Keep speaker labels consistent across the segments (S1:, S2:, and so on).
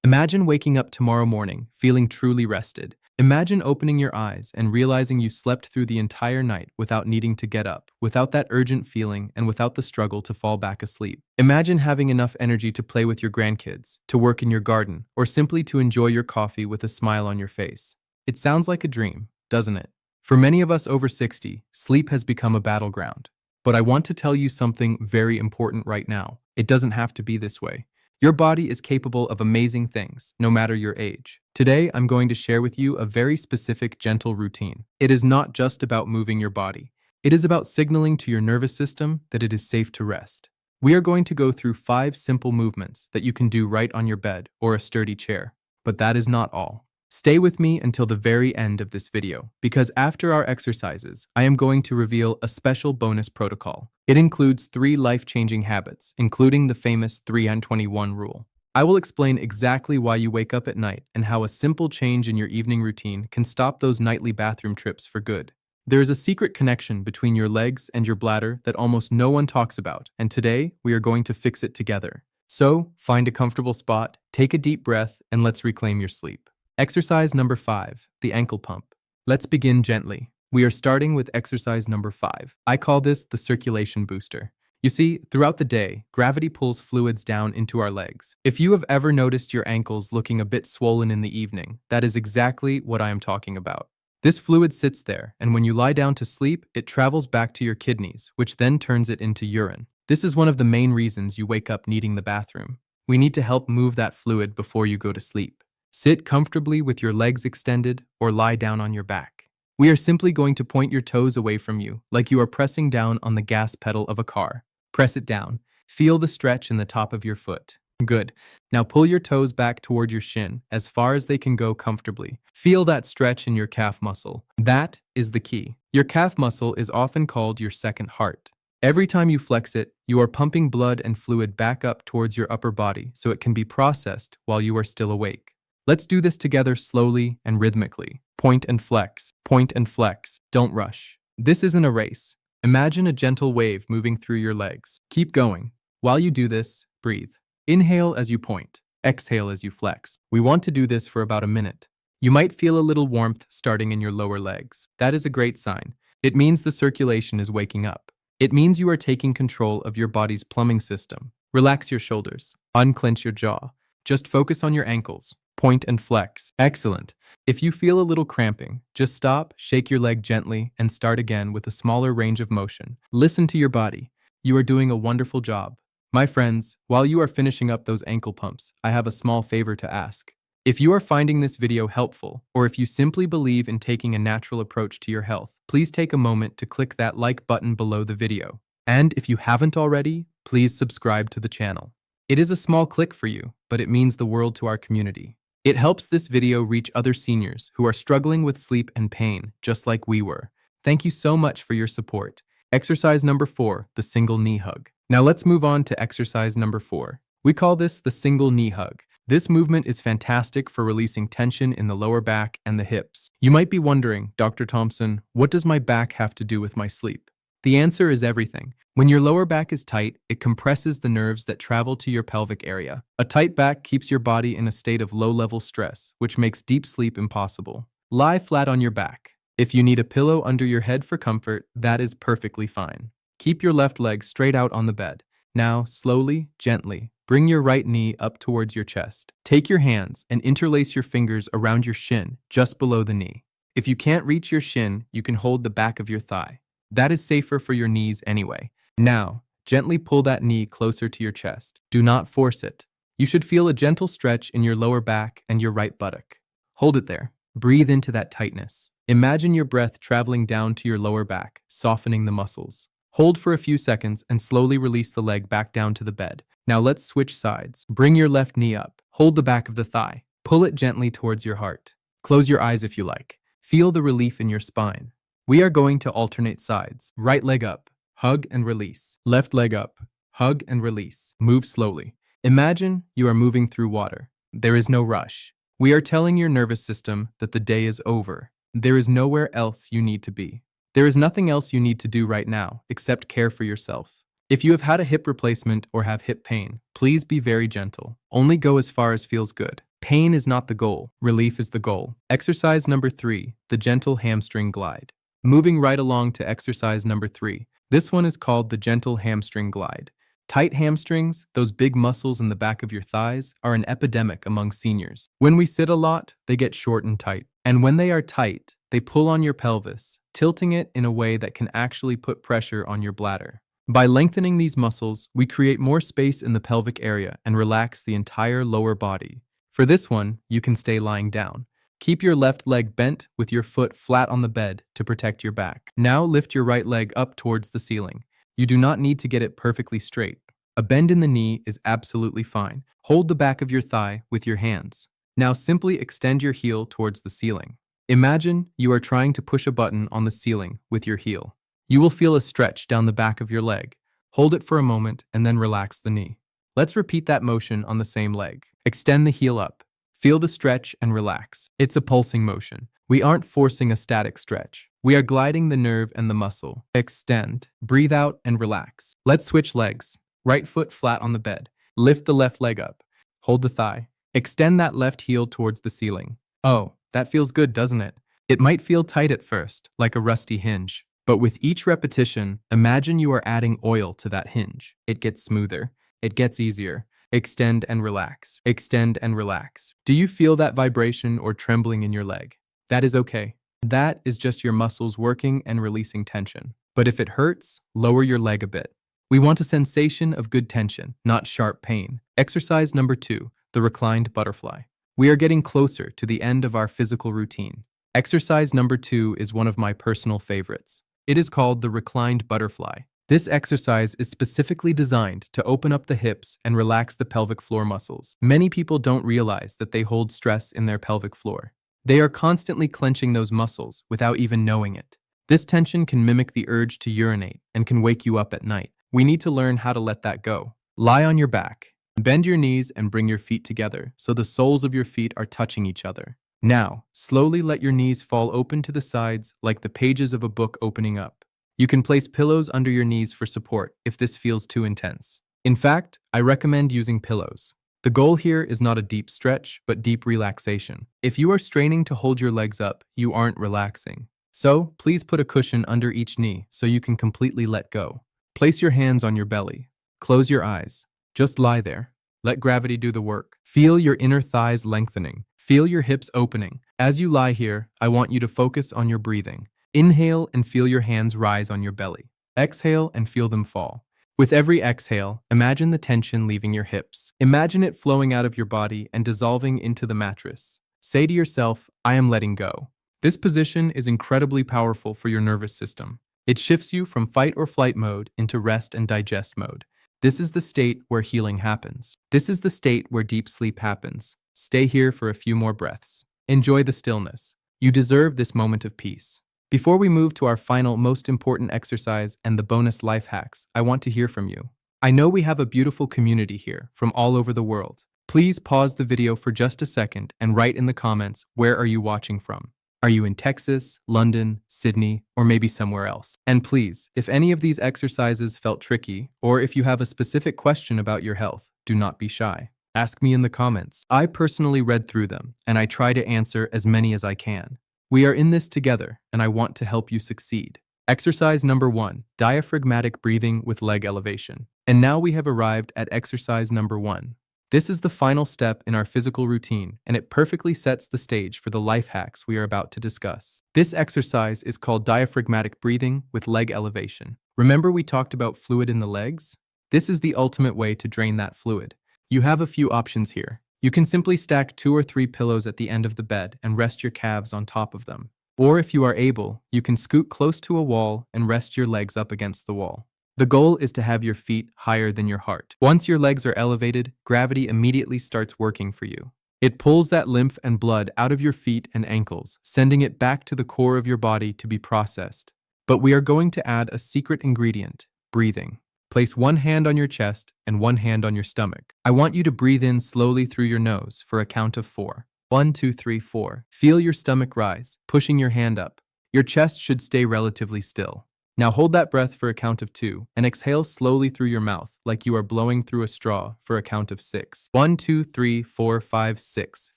S1: Imagine waking up tomorrow morning feeling truly rested. Imagine opening your eyes and realizing you slept through the entire night without needing to get up, without that urgent feeling, and without the struggle to fall back asleep. Imagine having enough energy to play with your grandkids, to work in your garden, or simply to enjoy your coffee with a smile on your face. It sounds like a dream, doesn't it? For many of us over 60, sleep has become a battleground. But I want to tell you something very important right now. It doesn't have to be this way. Your body is capable of amazing things, no matter your age. Today, I'm going to share with you a very specific, gentle routine. It is not just about moving your body. It is about signaling to your nervous system that it is safe to rest. We are going to go through 5 simple movements that you can do right on your bed or a sturdy chair. But that is not all. Stay with me until the very end of this video, because after our exercises, I am going to reveal a special bonus protocol. It includes 3 life-changing habits, including the famous 3-21 rule. I will explain exactly why you wake up at night and how a simple change in your evening routine can stop those nightly bathroom trips for good. There is a secret connection between your legs and your bladder that almost no one talks about, and today we are going to fix it together. So, find a comfortable spot, take a deep breath, and let's reclaim your sleep. Exercise number 5, the ankle pump. Let's begin gently. We are starting with exercise number 5. I call this the circulation booster. You see, throughout the day, gravity pulls fluids down into our legs. If you have ever noticed your ankles looking a bit swollen in the evening, that is exactly what I am talking about. This fluid sits there, and when you lie down to sleep, it travels back to your kidneys, which then turns it into urine. This is one of the main reasons you wake up needing the bathroom. We need to help move that fluid before you go to sleep. Sit comfortably with your legs extended or lie down on your back. We are simply going to point your toes away from you, like you are pressing down on the gas pedal of a car. Press it down. Feel the stretch in the top of your foot. Good. Now pull your toes back toward your shin as far as they can go comfortably. Feel that stretch in your calf muscle. That is the key. Your calf muscle is often called your second heart. Every time you flex it, you are pumping blood and fluid back up towards your upper body so it can be processed while you are still awake. Let's do this together slowly and rhythmically. Point and flex, don't rush. This isn't a race. Imagine a gentle wave moving through your legs. Keep going. While you do this, breathe. Inhale as you point, exhale as you flex. We want to do this for about a minute. You might feel a little warmth starting in your lower legs. That is a great sign. It means the circulation is waking up. It means you are taking control of your body's plumbing system. Relax your shoulders. Unclench your jaw. Just focus on your ankles. Point and flex. Excellent. If you feel a little cramping, just stop, shake your leg gently, and start again with a smaller range of motion. Listen to your body. You are doing a wonderful job. My friends, while you are finishing up those ankle pumps, I have a small favor to ask. If you are finding this video helpful, or if you simply believe in taking a natural approach to your health, please take a moment to click that like button below the video. And if you haven't already, please subscribe to the channel. It is a small click for you, but it means the world to our community. It helps this video reach other seniors who are struggling with sleep and pain, just like we were. Thank you so much for your support. Exercise number 4, the single knee hug. Now let's move on to exercise number 4. We call this the single knee hug. This movement is fantastic for releasing tension in the lower back and the hips. You might be wondering, Dr. Thompson, what does my back have to do with my sleep? The answer is everything. When your lower back is tight, it compresses the nerves that travel to your pelvic area. A tight back keeps your body in a state of low-level stress, which makes deep sleep impossible. Lie flat on your back. If you need a pillow under your head for comfort, that is perfectly fine. Keep your left leg straight out on the bed. Now, slowly, gently, bring your right knee up towards your chest. Take your hands and interlace your fingers around your shin, just below the knee. If you can't reach your shin, you can hold the back of your thigh. That is safer for your knees anyway. Now, gently pull that knee closer to your chest. Do not force it. You should feel a gentle stretch in your lower back and your right buttock. Hold it there. Breathe into that tightness. Imagine your breath traveling down to your lower back, softening the muscles. Hold for a few seconds and slowly release the leg back down to the bed. Now let's switch sides. Bring your left knee up. Hold the back of the thigh. Pull it gently towards your heart. Close your eyes if you like. Feel the relief in your spine. We are going to alternate sides. Right leg up. Hug and release. Left leg up. Hug and release. Move slowly. Imagine you are moving through water. There is no rush. We are telling your nervous system that the day is over. There is nowhere else you need to be. There is nothing else you need to do right now except care for yourself. If you have had a hip replacement or have hip pain, please be very gentle. Only go as far as feels good. Pain is not the goal, relief is the goal. Exercise number 3, the gentle hamstring glide. Moving right along to exercise number 3. This one is called the gentle hamstring glide. Tight hamstrings, those big muscles in the back of your thighs, are an epidemic among seniors. When we sit a lot, they get short and tight. And when they are tight, they pull on your pelvis, tilting it in a way that can actually put pressure on your bladder. By lengthening these muscles, we create more space in the pelvic area and relax the entire lower body. For this one, you can stay lying down. Keep your left leg bent with your foot flat on the bed to protect your back. Now lift your right leg up towards the ceiling. You do not need to get it perfectly straight. A bend in the knee is absolutely fine. Hold the back of your thigh with your hands. Now simply extend your heel towards the ceiling. Imagine you are trying to push a button on the ceiling with your heel. You will feel a stretch down the back of your leg. Hold it for a moment and then relax the knee. Let's repeat that motion on the same leg. Extend the heel up. Feel the stretch and relax. It's a pulsing motion. We aren't forcing a static stretch. We are gliding the nerve and the muscle. Extend, breathe out, and relax. Let's switch legs. Right foot flat on the bed. Lift the left leg up. Hold the thigh. Extend that left heel towards the ceiling. Oh, that feels good, doesn't it? It might feel tight at first, like a rusty hinge. But with each repetition, imagine you are adding oil to that hinge. It gets smoother. It gets easier. Extend and relax. Extend and relax. Do you feel that vibration or trembling in your leg? That is okay. That is just your muscles working and releasing tension. But if it hurts, lower your leg a bit. We want a sensation of good tension, not sharp pain. Exercise number 2, the reclined butterfly. We are getting closer to the end of our physical routine. Exercise number 2 is one of my personal favorites. It is called the reclined butterfly. This exercise is specifically designed to open up the hips and relax the pelvic floor muscles. Many people don't realize that they hold stress in their pelvic floor. They are constantly clenching those muscles without even knowing it. This tension can mimic the urge to urinate and can wake you up at night. We need to learn how to let that go. Lie on your back. Bend your knees and bring your feet together so the soles of your feet are touching each other. Now, slowly let your knees fall open to the sides like the pages of a book opening up. You can place pillows under your knees for support if this feels too intense. In fact, I recommend using pillows. The goal here is not a deep stretch, but deep relaxation. If you are straining to hold your legs up, you aren't relaxing. So, please put a cushion under each knee so you can completely let go. Place your hands on your belly. Close your eyes. Just lie there. Let gravity do the work. Feel your inner thighs lengthening. Feel your hips opening. As you lie here, I want you to focus on your breathing. Inhale and feel your hands rise on your belly. Exhale and feel them fall. With every exhale, imagine the tension leaving your hips. Imagine it flowing out of your body and dissolving into the mattress. Say to yourself, I am letting go. This position is incredibly powerful for your nervous system. It shifts you from fight or flight mode into rest and digest mode. This is the state where healing happens. This is the state where deep sleep happens. Stay here for a few more breaths. Enjoy the stillness. You deserve this moment of peace. Before we move to our final, most important exercise and the bonus life hacks, I want to hear from you. I know we have a beautiful community here from all over the world. Please pause the video for just a second and write in the comments, where are you watching from? Are you in Texas, London, Sydney, or maybe somewhere else? And please, if any of these exercises felt tricky, or if you have a specific question about your health, do not be shy. Ask me in the comments. I personally read through them, and I try to answer as many as I can. We are in this together, and I want to help you succeed. Exercise number 1, diaphragmatic breathing with leg elevation. And now we have arrived at exercise number 1. This is the final step in our physical routine, and it perfectly sets the stage for the life hacks we are about to discuss. This exercise is called diaphragmatic breathing with leg elevation. Remember we talked about fluid in the legs? This is the ultimate way to drain that fluid. You have a few options here. You can simply stack 2 or 3 pillows at the end of the bed and rest your calves on top of them. Or if you are able, you can scoot close to a wall and rest your legs up against the wall. The goal is to have your feet higher than your heart. Once your legs are elevated, gravity immediately starts working for you. It pulls that lymph and blood out of your feet and ankles, sending it back to the core of your body to be processed. But we are going to add a secret ingredient, breathing. Place one hand on your chest and one hand on your stomach. I want you to breathe in slowly through your nose for a count of 4. 1, 2, 3, 4. Feel your stomach rise, pushing your hand up. Your chest should stay relatively still. Now hold that breath for a count of 2 and exhale slowly through your mouth like you are blowing through a straw for a count of 6. 1, 2, 3, 4, 5, 6.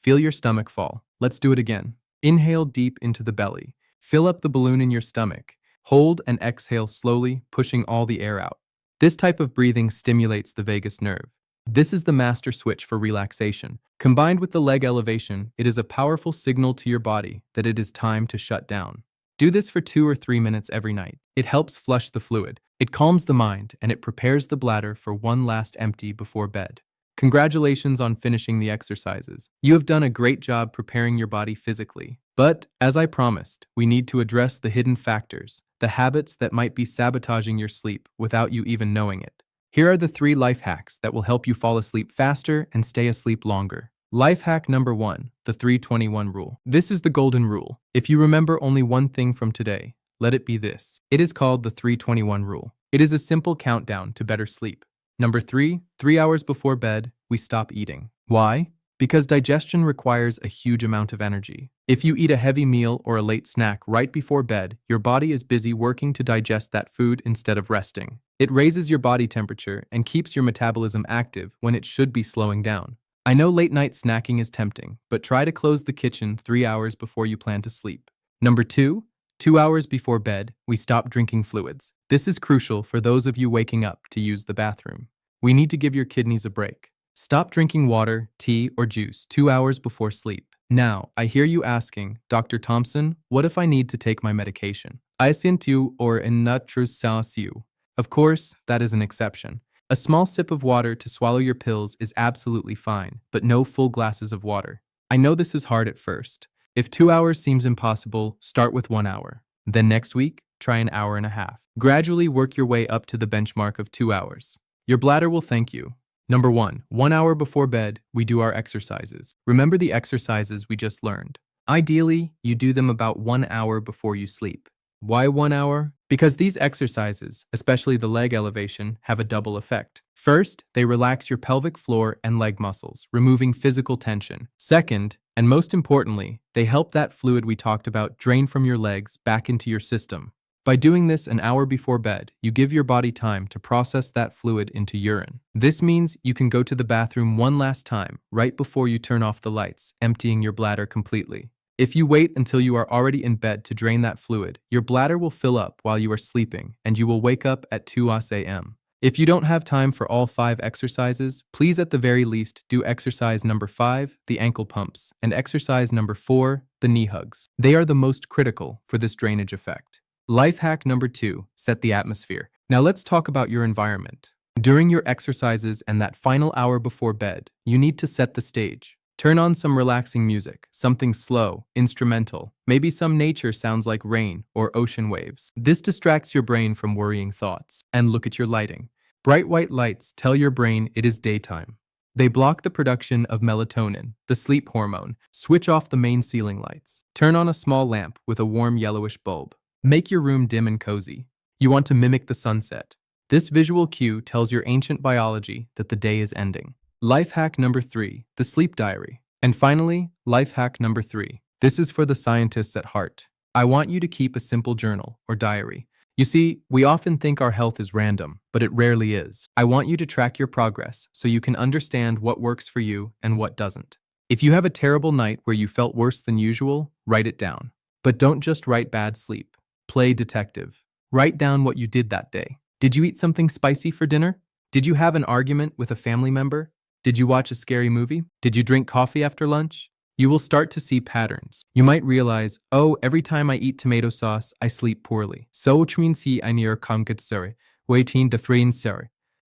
S1: Feel your stomach fall. Let's do it again. Inhale deep into the belly. Fill up the balloon in your stomach. Hold and exhale slowly, pushing all the air out. This type of breathing stimulates the vagus nerve. This is the master switch for relaxation. Combined with the leg elevation, it is a powerful signal to your body that it is time to shut down. Do this for 2 or 3 minutes every night. It helps flush the fluid, it calms the mind, and it prepares the bladder for one last empty before bed. Congratulations on finishing the exercises. You have done a great job preparing your body physically. But, as I promised, we need to address the hidden factors, the habits that might be sabotaging your sleep without you even knowing it. Here are the 3 life hacks that will help you fall asleep faster and stay asleep longer. Life hack number 1, the 3-21 rule. This is the golden rule. If you remember only one thing from today, let it be this. It is called the 3-21 rule. It is a simple countdown to better sleep. Number 3, 3 hours before bed, we stop eating. Why? Because digestion requires a huge amount of energy. If you eat a heavy meal or a late snack right before bed, your body is busy working to digest that food instead of resting. It raises your body temperature and keeps your metabolism active when it should be slowing down. I know late night snacking is tempting, but try to close the kitchen 3 hours before you plan to sleep. Number 2, 2 hours before bed, we stop drinking fluids. This is crucial for those of you waking up to use the bathroom. We need to give your kidneys a break. Stop drinking water, tea, or juice 2 hours before sleep. Now, I hear you asking, Dr. Thompson, what if I need to take my medication? I sent you or in you. Of course, that is an exception. A small sip of water to swallow your pills is absolutely fine, but no full glasses of water. I know this is hard at first. If 2 hours seems impossible, start with 1 hour. Then next week, try an hour and a half. Gradually work your way up to the benchmark of 2 hours. Your bladder will thank you. Number 1, 1 hour before bed, we do our exercises. Remember the exercises we just learned. Ideally, you do them about 1 hour before you sleep. Why 1 hour? Because these exercises, especially the leg elevation, have a double effect. First, they relax your pelvic floor and leg muscles, removing physical tension. Second, and most importantly, they help that fluid we talked about drain from your legs back into your system. By doing this an hour before bed, you give your body time to process that fluid into urine. This means you can go to the bathroom one last time, right before you turn off the lights, emptying your bladder completely. If you wait until you are already in bed to drain that fluid, your bladder will fill up while you are sleeping, and you will wake up at 2 a.m. If you don't have time for all 5 exercises, please at the very least do exercise number 5, the ankle pumps, and exercise number 4, the knee hugs. They are the most critical for this drainage effect. Life hack number 2, set the atmosphere. Now let's talk about your environment. During your exercises and that final hour before bed, you need to set the stage. Turn on some relaxing music, something slow, instrumental, maybe some nature sounds like rain or ocean waves. This distracts your brain from worrying thoughts. And look at your lighting. Bright white lights tell your brain it is daytime. They block the production of melatonin, the sleep hormone. Switch off the main ceiling lights. Turn on a small lamp with a warm yellowish bulb. Make your room dim and cozy. You want to mimic the sunset. This visual cue tells your ancient biology that the day is ending. Life hack number 3, the sleep diary. And finally, life hack number 3. This is for the scientists at heart. I want you to keep a simple journal or diary. You see, we often think our health is random, but it rarely is. I want you to track your progress so you can understand what works for you and what doesn't. If you have a terrible night where you felt worse than usual, write it down. But don't just write bad sleep. Play detective. Write down what you did that day. Did you eat something spicy for dinner? Did you have an argument with a family member? Did you watch a scary movie? Did you drink coffee after lunch? You will start to see patterns. You might realize, oh, every time I eat tomato sauce, I sleep poorly. So which means I need to waiting to train.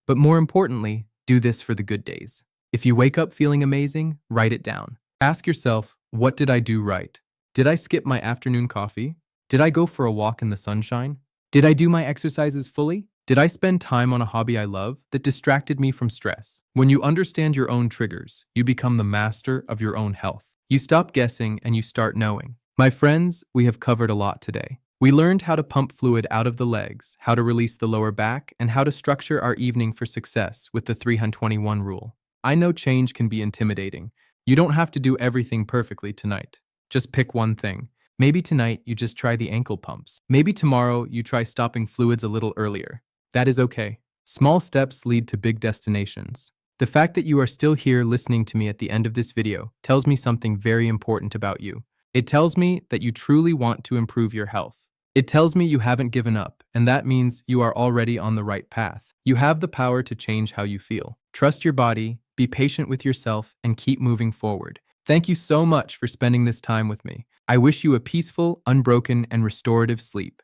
S1: But more importantly, do this for the good days. If you wake up feeling amazing, write it down. Ask yourself, what did I do right? Did I skip my afternoon coffee? Did I go for a walk in the sunshine? Did I do my exercises fully? Did I spend time on a hobby I love that distracted me from stress? When you understand your own triggers, you become the master of your own health. You stop guessing and you start knowing. My friends, we have covered a lot today. We learned how to pump fluid out of the legs, how to release the lower back, and how to structure our evening for success with the 321 rule. I know change can be intimidating. You don't have to do everything perfectly tonight. Just pick one thing. Maybe tonight you just try the ankle pumps. Maybe tomorrow you try stopping fluids a little earlier. That is okay. Small steps lead to big destinations. The fact that you are still here listening to me at the end of this video tells me something very important about you. It tells me that you truly want to improve your health. It tells me you haven't given up, and that means you are already on the right path. You have the power to change how you feel. Trust your body, be patient with yourself, and keep moving forward. Thank you so much for spending this time with me. I wish you a peaceful, unbroken, and restorative sleep.